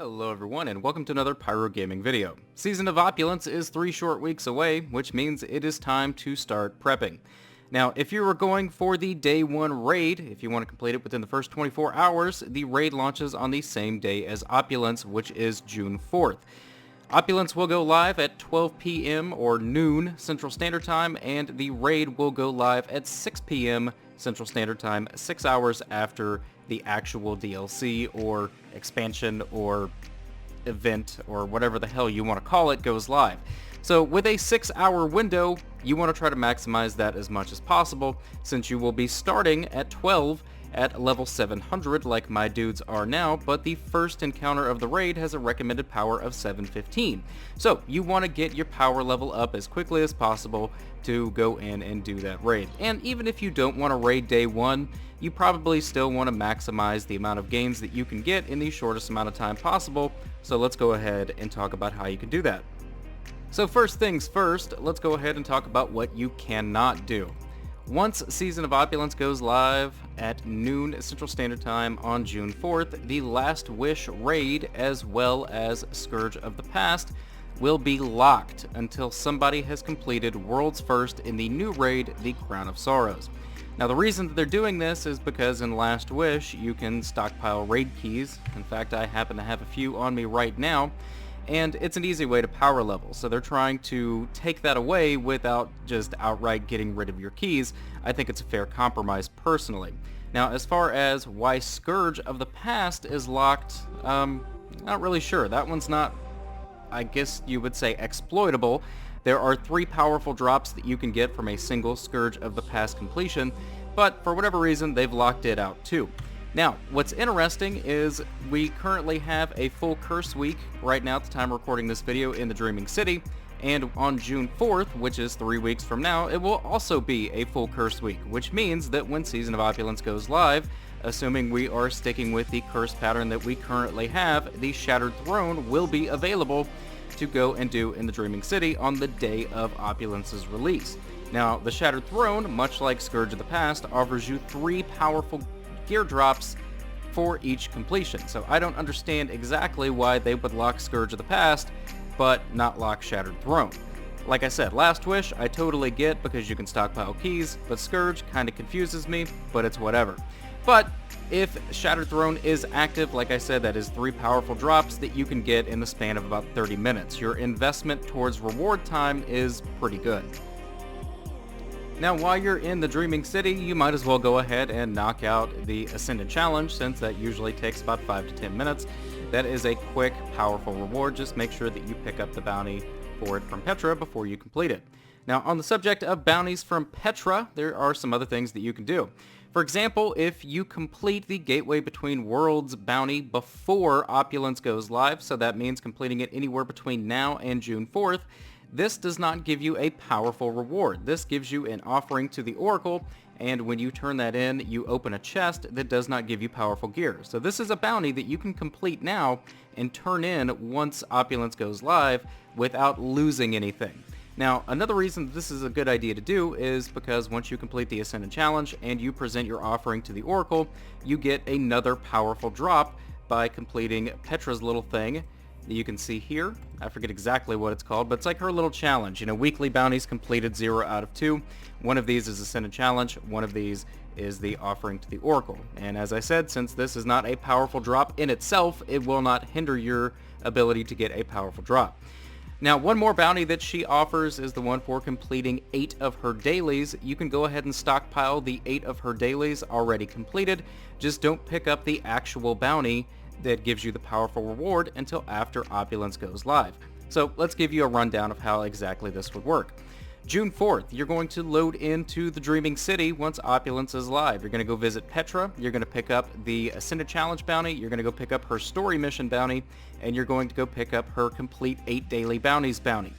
Hello everyone and welcome to another Pyro Gaming video. Season of Opulence is 3 short weeks away, which means it is time to start prepping. Now, if you were going for the day 1 raid, if you want to complete it within the first 24 hours, the raid launches on the same day as Opulence, which is June 4th. Opulence will go live at 12 p.m. or noon Central Standard Time, and the raid will go live at 6 p.m. Central Standard Time, 6 hours after the actual DLC or expansion or event or whatever the hell you want to call it goes live. So with a 6-hour window, you want to try to maximize that as much as possible, since you will be starting at 12 at level 700 like my dudes are now, but the first encounter of the raid has a recommended power of 715. So you want to get your power level up as quickly as possible to go in and do that raid. And even if you don't want to raid day 1, you probably still want to maximize the amount of gains that you can get in the shortest amount of time possible. So let's go ahead and talk about how you can do that. So first things first, let's go ahead and talk about what you cannot do. Once Season of Opulence goes live at noon Central Standard Time on June 4th, the Last Wish raid as well as Scourge of the Past will be locked until somebody has completed World's First in the new raid, the Crown of Sorrows. Now the reason that they're doing this is because in Last Wish you can stockpile raid keys. In fact, I happen to have a few on me right now, and it's an easy way to power level, so they're trying to take that away without just outright getting rid of your keys. I think it's a fair compromise personally. Now as far as why Scourge of the Past is locked, not really sure. That one's not, I guess you would say, exploitable. There are 3 powerful drops that you can get from a single Scourge of the Past completion, but for whatever reason they've locked it out too. Now, what's interesting is we currently have a full curse week right now at the time of recording this video in the Dreaming City, and on June 4th, which is 3 weeks from now, it will also be a full curse week, which means that when Season of Opulence goes live, assuming we are sticking with the curse pattern that we currently have, the Shattered Throne will be available to go and do in the Dreaming City on the day of Opulence's release. Now, the Shattered Throne, much like Scourge of the Past, offers you 3 powerful gear drops for each completion. So I don't understand exactly why they would lock Scourge of the Past, but not lock Shattered Throne. Like I said, Last Wish I totally get because you can stockpile keys, but Scourge kind of confuses me, but it's whatever. But if Shattered Throne is active, like I said, that is 3 powerful drops that you can get in the span of about 30 minutes. Your investment towards reward time is pretty good. Now, while you're in the Dreaming City, you might as well go ahead and knock out the Ascendant Challenge, since that usually takes about 5 to 10 minutes. That is a quick, powerful reward. Just make sure that you pick up the bounty for it from Petra before you complete it. Now, on the subject of bounties from Petra, there are some other things that you can do. For example, if you complete the Gateway Between Worlds bounty before Opulence goes live, so that means completing it anywhere between now and June 4th, this does not give you a powerful reward. This gives you an offering to the Oracle, and when you turn that in, you open a chest that does not give you powerful gear. So this is a bounty that you can complete now and turn in once Opulence goes live without losing anything. Now, another reason this is a good idea to do is because once you complete the Ascendant Challenge and you present your offering to the Oracle, you get another powerful drop by completing Petra's little thing that you can see here. I forget exactly what it's called, but it's like her little challenge. You know, weekly bounties completed 0 out of 2. One of these is Ascendant Challenge, one of these is the offering to the Oracle. And as I said, since this is not a powerful drop in itself, it will not hinder your ability to get a powerful drop. Now, one more bounty that she offers is the one for completing 8 of her dailies. You can go ahead and stockpile the 8 of her dailies already completed. Just don't pick up the actual bounty that gives you the powerful reward until after Opulence goes live. So let's give you a rundown of how exactly this would work. June 4th, you're going to load into the Dreaming City once Opulence is live. You're going to go visit Petra, you're going to pick up the Ascendant Challenge bounty, you're going to go pick up her Story Mission bounty, and you're going to go pick up her Complete 8 Daily Bounties bounty.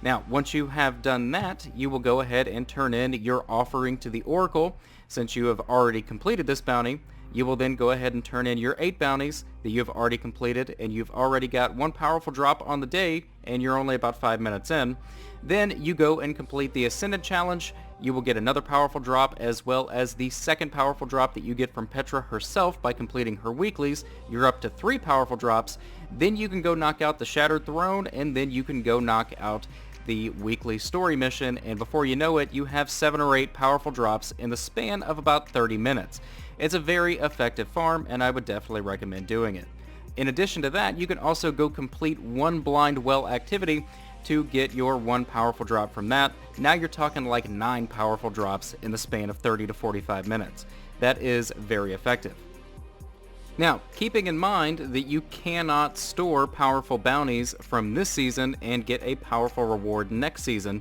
Now, once you have done that, you will go ahead and turn in your offering to the Oracle. Since you have already completed this bounty, you will then go ahead and turn in your 8 bounties that you've already completed, and you've already got 1 powerful drop on the day, and you're only about 5 minutes in. Then you go and complete the Ascendant Challenge. you will get another powerful drop, as well as the second powerful drop that you get from Petra herself by completing her weeklies. You're up to 3 powerful drops. Then you can go knock out the Shattered Throne, and then you can go knock out the weekly story mission, and before you know it, you have 7 or 8 powerful drops in the span of about 30 minutes. It's a very effective farm, and I would definitely recommend doing it. In addition to that, you can also go complete one blind well activity to get your 1 powerful drop from that. Now you're talking like 9 powerful drops in the span of 30 to 45 minutes. That is very effective. Now, keeping in mind that you cannot store powerful bounties from this season and get a powerful reward next season,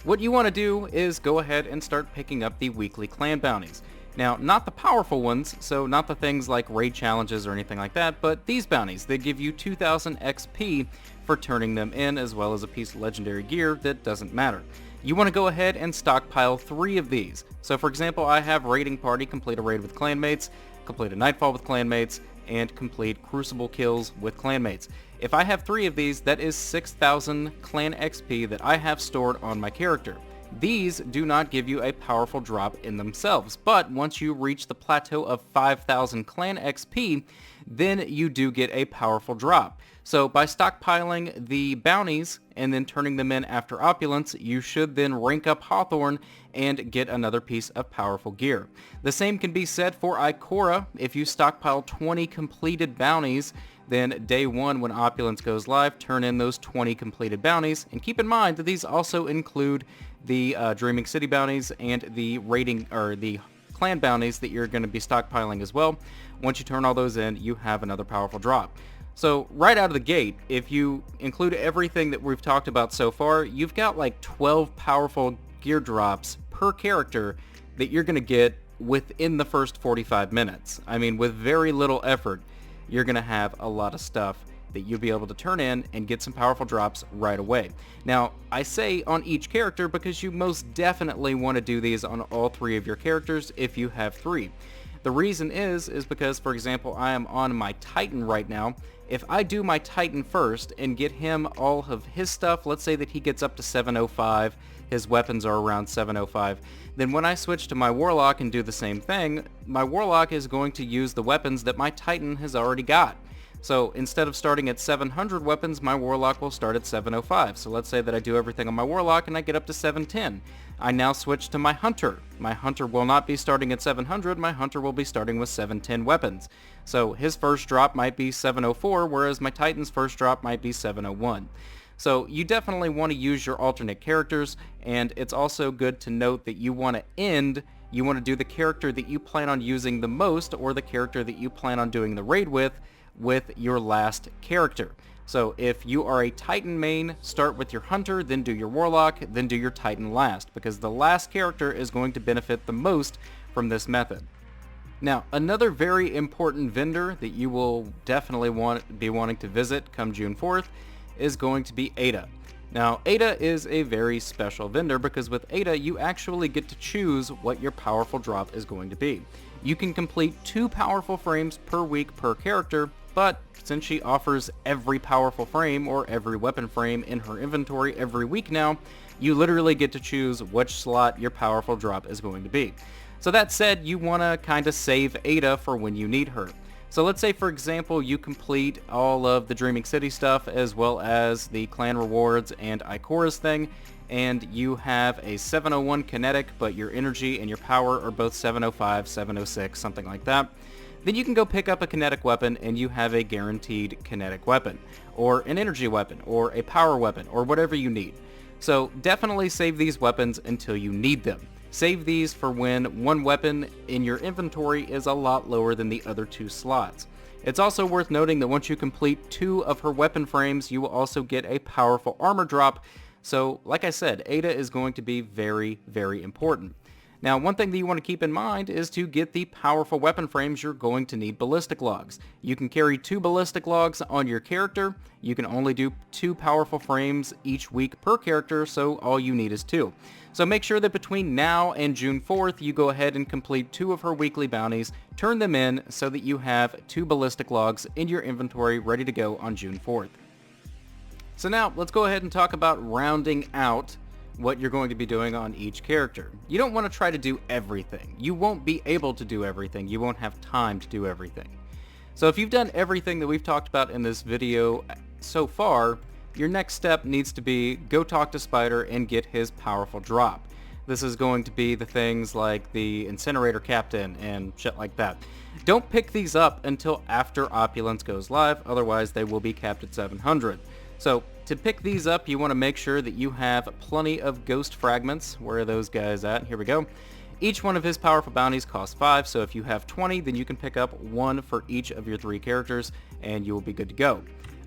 what you want to do is go ahead and start picking up the weekly clan bounties. Now, not the powerful ones, so not the things like raid challenges or anything like that, but these bounties. They give you 2,000 XP for turning them in, as well as a piece of legendary gear that doesn't matter. You want to go ahead and stockpile 3 of these. So for example, I have Raiding Party, complete a raid with clanmates, complete a Nightfall with clanmates, and complete Crucible kills with clanmates. If I have 3 of these, that is 6,000 clan XP that I have stored on my character. These do not give you a powerful drop in themselves, but once you reach the plateau of 5,000 clan XP, then you do get a powerful drop. So by stockpiling the bounties and then turning them in after Opulence, you should then rank up Hawthorne and get another piece of powerful gear. The same can be said for Ikora. If you stockpile 20 completed bounties, then day 1 when Opulence goes live, turn in those 20 completed bounties. And keep in mind that these also include the Dreaming City bounties and the raiding or the clan bounties that you're going to be stockpiling as well. Once you turn all those in, you have another powerful drop. So right out of the gate, if you include everything that we've talked about so far, you've got like 12 powerful gear drops per character that you're going to get within the first 45 minutes. I mean, with very little effort, you're going to have a lot of stuff that you'll be able to turn in and get some powerful drops right away. Now, I say on each character because you most definitely want to do these on all 3 of your characters if you have 3. The reason is because, for example, I am on my Titan right now. If I do my Titan first and get him all of his stuff, let's say that he gets up to 705, his weapons are around 705, then when I switch to my Warlock and do the same thing, my Warlock is going to use the weapons that my Titan has already got. So instead of starting at 700 weapons, my Warlock will start at 705. So let's say that I do everything on my Warlock and I get up to 710. I now switch to my Hunter. My Hunter will not be starting at 700, my Hunter will be starting with 710 weapons. So his first drop might be 704, whereas my Titan's first drop might be 701. So you definitely want to use your alternate characters, and it's also good to note that you want to do the character that you plan on using the most, or the character that you plan on doing the raid with your last character. So if you are a Titan main, start with your Hunter, then do your Warlock, then do your Titan last, because the last character is going to benefit the most from this method. Now, another very important vendor that you will definitely be wanting to visit come June 4th is going to be Ada. Now, Ada is a very special vendor because with Ada, you actually get to choose what your powerful drop is going to be. You can complete 2 powerful frames per week per character, but since she offers every powerful frame or every weapon frame in her inventory every week now, you literally get to choose which slot your powerful drop is going to be. So that said, you want to kind of save Ada for when you need her. So let's say, for example, you complete all of the Dreaming City stuff as well as the clan rewards and Ikora's thing, and you have a 701 kinetic, but your energy and your power are both 705, 706, something like that. Then you can go pick up a kinetic weapon and you have a guaranteed kinetic weapon, or an energy weapon, or a power weapon, or whatever you need. So definitely save these weapons until you need them. Save these for when one weapon in your inventory is a lot lower than the other 2 slots. It's also worth noting that once you complete 2 of her weapon frames, you will also get a powerful armor drop. So like I said, Ada is going to be very, very important. Now, one thing that you want to keep in mind is to get the powerful weapon frames, you're going to need ballistic logs. You can carry 2 ballistic logs on your character. You can only do 2 powerful frames each week per character, so all you need is 2. So make sure that between now and June 4th, you go ahead and complete 2 of her weekly bounties, turn them in so that you have 2 ballistic logs in your inventory ready to go on June 4th. So now let's go ahead and talk about rounding out what you're going to be doing on each character. You don't want to try to do everything. You won't be able to do everything. You won't have time to do everything. So if you've done everything that we've talked about in this video so far, your next step needs to be go talk to Spider and get his powerful drop. This is going to be the things like the Incinerator Captain and shit like that. Don't pick these up until after Opulence goes live, otherwise they will be capped at 700. So to pick these up, you want to make sure that you have plenty of ghost fragments. Where are those guys at? Here we go. Each one of his powerful bounties costs 5, so if you have 20, then you can pick up 1 for each of your 3 characters, and you will be good to go.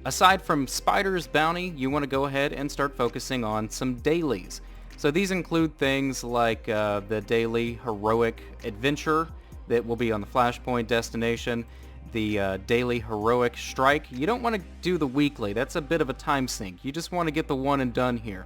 Aside from Spider's bounty, you want to go ahead and start focusing on some dailies. So these include things like the daily heroic adventure that will be on the Flashpoint destination, the daily heroic strike. You don't want to do the weekly. That's a bit of a time sink. You just want to get the one and done here.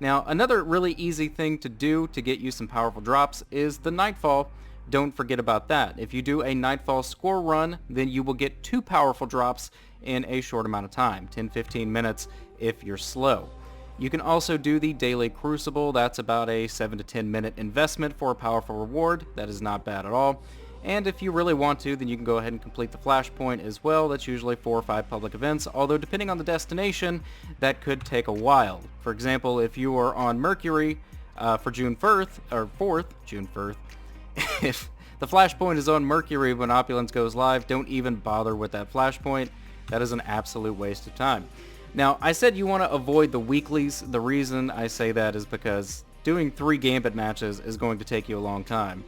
Now, another really easy thing to do to get you some powerful drops is the Nightfall. Don't forget about that. If you do a Nightfall score run, then you will get 2 powerful drops in a short amount of time, 10-15 minutes if you're slow. You can also do the Daily Crucible. That's about a 7 to 10 minute investment for a powerful reward. That is not bad at all. And if you really want to, then you can go ahead and complete the Flashpoint as well. That's usually 4 or 5 public events, although depending on the destination, that could take a while. For example, if you are on Mercury for June 4th, if the Flashpoint is on Mercury when Opulence goes live, don't even bother with that Flashpoint. That is an absolute waste of time. Now, I said you want to avoid the weeklies. The reason I say that is because doing 3 Gambit matches is going to take you a long time.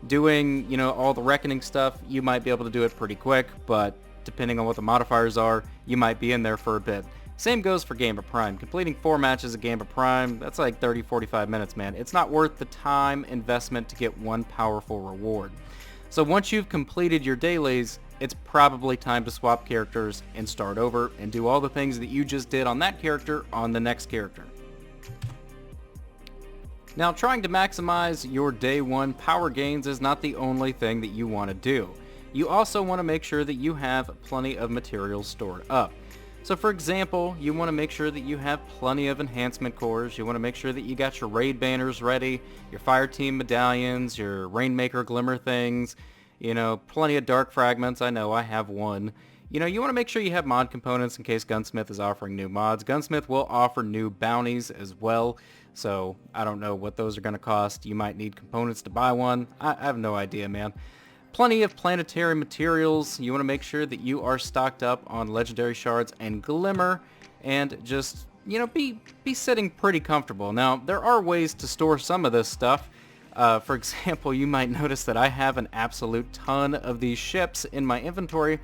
Doing, all the Reckoning stuff, you might be able to do it pretty quick, but depending on what the modifiers are, you might be in there for a bit. Same goes for Gambit Prime. Completing 4 matches of Gambit Prime, that's like 30-45 minutes, man. It's not worth the time investment to get 1 powerful reward. So once you've completed your dailies, it's probably time to swap characters and start over and do all the things that you just did on that character on the next character. Now, trying to maximize your day 1 power gains is not the only thing that you want to do. You also want to make sure that you have plenty of materials stored up. So for example, you want to make sure that you have plenty of enhancement cores. You want to make sure that you got your raid banners ready, your fire team medallions, your Rainmaker glimmer things, plenty of dark fragments. I know I have 1. You want to make sure you have mod components in case Gunsmith is offering new mods. Gunsmith will offer new bounties as well, so I don't know what those are going to cost. You might need components to buy one. I have no idea, man. Plenty of planetary materials. You want to make sure that you are stocked up on legendary shards and glimmer, and just, be sitting pretty comfortable. Now, there are ways to store some of this stuff. For example, you might notice that I have an absolute ton of these ships in my inventory.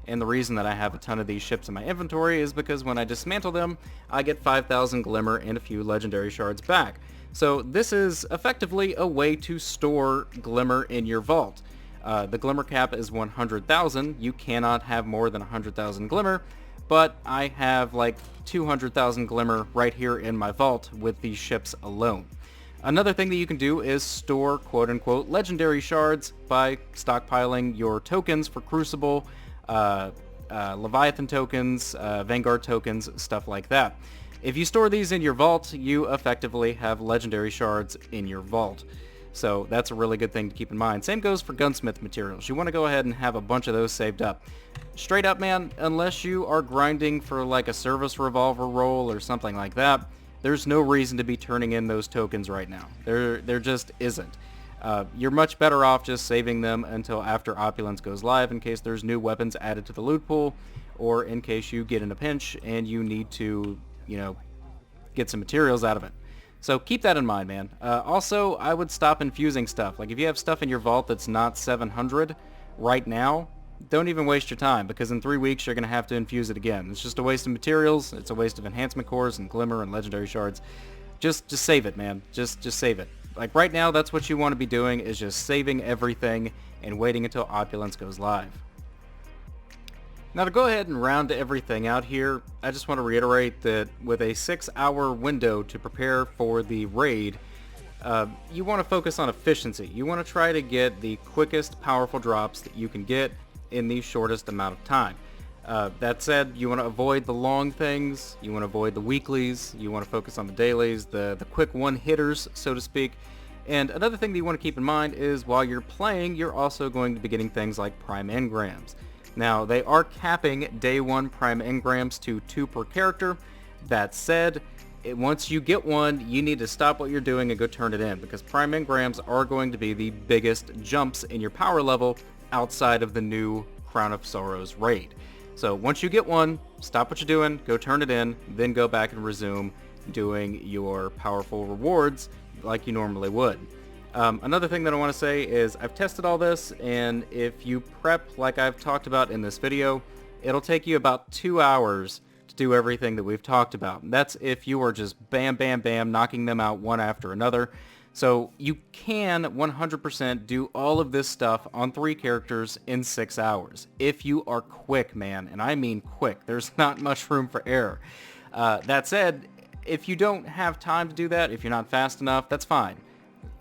And the reason that I have a ton of these ships in my inventory is because when I dismantle them, I get 5,000 glimmer and a few legendary shards back. So this is effectively a way to store glimmer in your vault. The glimmer cap is 100,000. You cannot have more than 100,000 glimmer, but I have like 200,000 glimmer right here in my vault with these ships alone. Another thing that you can do is store quote-unquote legendary shards by stockpiling your tokens for Crucible, Leviathan tokens, Vanguard tokens, stuff like that. If you store these in your vault, you effectively have legendary shards in your vault. So that's a really good thing to keep in mind. Same goes for gunsmith materials. You want to go ahead and have a bunch of those saved up. Straight up, man, unless you are grinding for like a service revolver roll or something like that, there's no reason to be turning in those tokens right now. There just isn't. You're much better off just saving them until after Opulence goes live in case there's new weapons added to the loot pool, or in case you get in a pinch and you need to, get some materials out of it. So keep that in mind, man. Also, I would stop infusing stuff. Like if you have stuff in your vault that's not 700 right now, don't even waste your time, because in 3 weeks you're going to have to infuse it again. It's just a waste of materials. It's a waste of enhancement cores and glimmer and legendary shards. Just save it, man. Just save it. Like right now, that's what you want to be doing, is just saving everything and waiting until Opulence goes live. Now to go ahead and round everything out here, I just want to reiterate that with a 6-hour window to prepare for the raid, you want to focus on efficiency. You want to try to get the quickest powerful drops that you can get in the shortest amount of time. That said, you want to avoid the long things, you want to avoid the weeklies, you want to focus on the dailies, the quick one-hitters, so to speak. And another thing that you want to keep in mind is while you're playing, you're also going to be getting things like prime engrams. Now, they are capping day 1 prime engrams to 2 per character. That said, once you get one, you need to stop what you're doing and go turn it in, because prime engrams are going to be the biggest jumps in your power level outside of the new Crown of Sorrows raid. So once you get one, stop what you're doing, go turn it in, then go back and resume doing your powerful rewards like you normally would. Another thing that I want to say is I've tested all this, and if you prep like I've talked about in this video, it'll take you about 2 hours to do everything that we've talked about. That's if you are just bam, bam, bam, knocking them out one after another. So you can 100% do all of this stuff on 3 characters in 6 hours. If you are quick, man, and I mean quick. There's not much room for error. That said, if you don't have time to do that, if you're not fast enough, that's fine.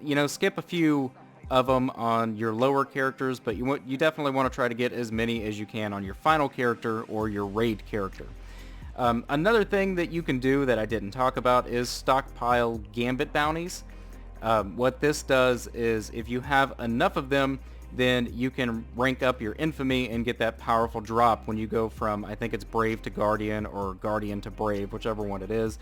You know, skip a few of them on your lower characters, but you definitely want to try to get as many as you can on your final character or your raid character. Another thing that you can do that I didn't talk about is stockpile gambit bounties. What this does is if you have enough of them, then you can rank up your infamy and get that powerful drop when you go from, I think it's Brave to Guardian or Guardian to Brave, whichever one it is.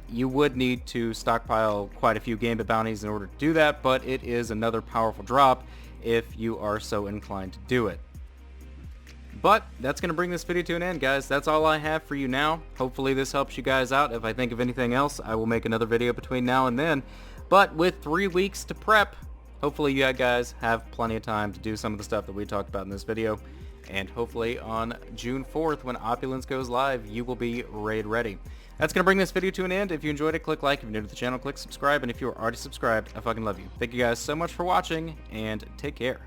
You would need to stockpile quite a few gambit bounties in order to do that, but it is another powerful drop if you are so inclined to do it. But that's going to bring this video to an end, guys. That's all I have for you now. Hopefully this helps you guys out. If I think of anything else, I will make another video between now and then. But with 3 weeks to prep, hopefully you guys have plenty of time to do some of the stuff that we talked about in this video. And hopefully on June 4th, when Opulence goes live, you will be raid ready. That's going to bring this video to an end. If you enjoyed it, click like. If you're new to the channel, click subscribe. And if you're already subscribed, I fucking love you. Thank you guys so much for watching, and take care.